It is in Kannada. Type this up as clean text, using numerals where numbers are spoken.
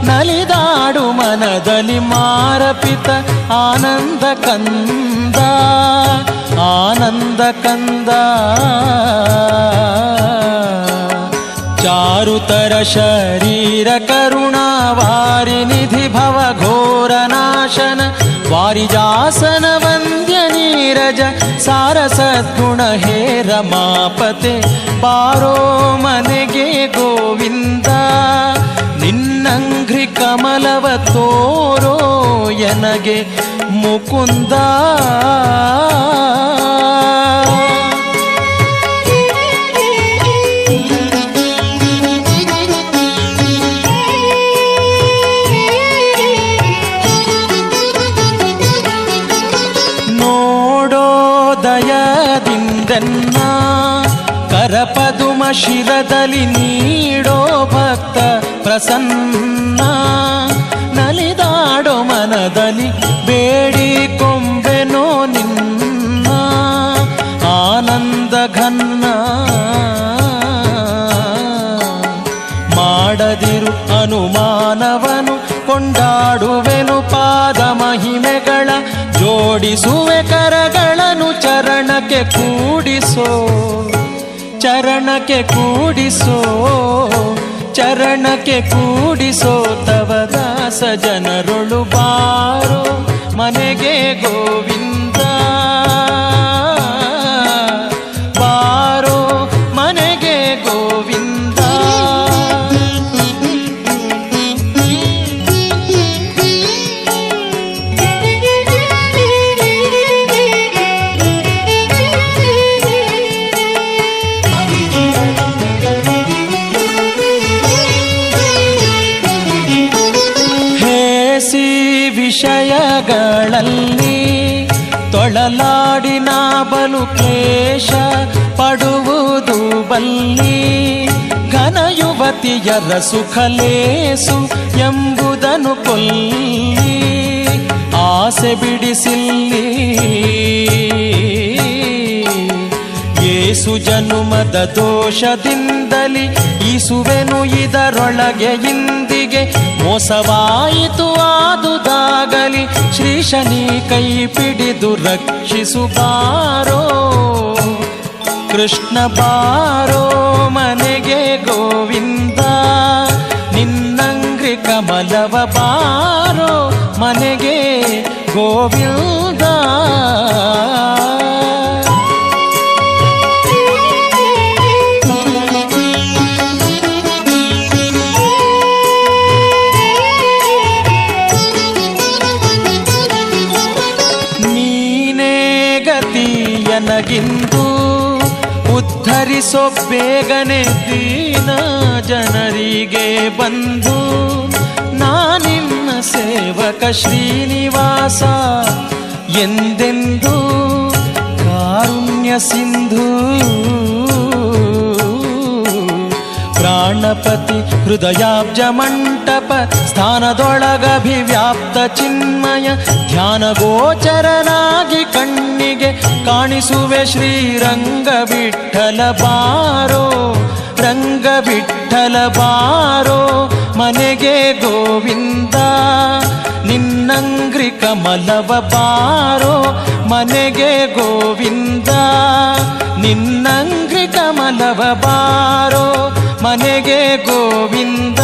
ನಲಿದಾಡು ಮನದಲ್ಲಿ ಮಾರಪಿತ ಆನಂದ ಕಂದ ಆನಂದ ಕಂದ. ಚಾರುತರ ಶರೀರ ಕರುಣಾವಾರಿ ನಿಧಿ ಭವ ಘೋರ ನಾಶನ ವಾರಿಜಾಸನ ವಂದ್ಯ ನೀರಜ ಸಾರ ಸದ್ಗುಣ ಹೇ ರಮಾಪತೆ ಬಾರೋ ಮನೆಗೆ ಗೋವಿಂದ. ನಿನ್ನಂಘ್ರಿ ಕಮಲವ ತೋರೋ ಎನಗೆ ಮುಕುಂದ. ದಯದಿಂದೆನ್ನ ಕರಪದುಮ ಶಿರದಲ್ಲಿ ನೀಡೋ ಭಕ್ತ ಪ್ರಸನ್ನ. ನಲಿದಾಡೋ ಮನದಲ್ಲಿ ಬೇಡಿ ಕೊಂಬೆನೋ ನಿನ್ನ ಆನಂದ ಘನ್ನ. ಮಾಡದಿರು ಅನುಮಾನವನು ಕೊಂಡಾಡುವೆನು ಪಾದ ಮಹಿಮೆಗಳ ಜೋಡಿಸುವೆ ಕರಗಳನ್ನು ಚರಣಕ್ಕೆ ಕೂಡಿಸೋ ಚರಣಕ್ಕೆ ಕೂಡಿಸೋ ಚರಣಕ್ಕೆ ಕೂಡಿಸೋ ತವ ದಾಸ ಜನರೊಳು ಬಾರೋ ಮನೆಗೆ ಗೋವಿಂದ. ಬಾರೋ ಮನೆಗೆ ಗೋವಿಂದ. ವಿಷಯಗಳಲ್ಲಿ ತೊಳಲಾಡಿನ ಬಲು ಕ್ಲೇಶ ಪಡುವುದು ಬಲ್ಲಿ. ಘನ ಯುವತಿಯರ ಸುಖಲೇಸು ಎಂಬುದನ್ನು ಕೊಲ್ಲಿ ಆಸೆ ಬಿಡಿಸಿಲ್ಲಿ. ಏಸು ಜನುಮದ ದೋಷದಿಂದಲಿ ಈಸುವೆನು ಇದರೊಳಗೆ ಇಂದಿಗೆ ಮೋಸವಾಯಿತು ಆದುದಾಗಲಿ. ಶ್ರೀಶನಿ ಕೈ ಪಿಡಿದು ರಕ್ಷಿಸು ಬಾರೋ ಕೃಷ್ಣ ಬಾರೋ ಮನೆಗೆ ಗೋವಿಂದ. ನಿನ್ನಂಗ್ರಿ ಕಮಲವ ಬಾರೋ ಮನೆಗೆ ಗೋವಿಂದ. ನನಗಿಂದು ಉದ್ಧರಿಸೋ ಬೇಗನೆ ದೀನ ಜನರಿಗೆ ಬಂದು. ನಾನಿನ್ನ ಸೇವಕ ಶ್ರೀನಿವಾಸ ಎಂದೆಂದು ಕಾರುಣ್ಯ ಸಿಂಧು. ಪ್ರಾಣಪತಿ ಹೃದಯಾಬ್ಜ ಮಂಟಪ ಸ್ಥಾನದೊಳಗಭಿವ್ಯಾಪ್ತ ಚಿನ್ಮಯ ಧ್ಯಾನ ಗೋಚರನಾಗಿ ಕಣ್ಣಿಗೆ ಕಾಣಿಸುವೆ ಶ್ರೀರಂಗ ವಿಠಲ ಬಾರೋ ರಂಗ ವಿಠಲ ಬಾರೋ ಮನೆಗೆ ಗೋವಿಂದ. ನಿನ್ನಂಗ್ರಿ ಕಮಲವ ಬಾರೋ ಮನೆಗೆ ಗೋವಿಂದ. ನಿನ್ನಂಗ್ರಿ ಕಮಲವ ಬಾರೋ ಮನೆಗೆ ಗೋವಿಂದ.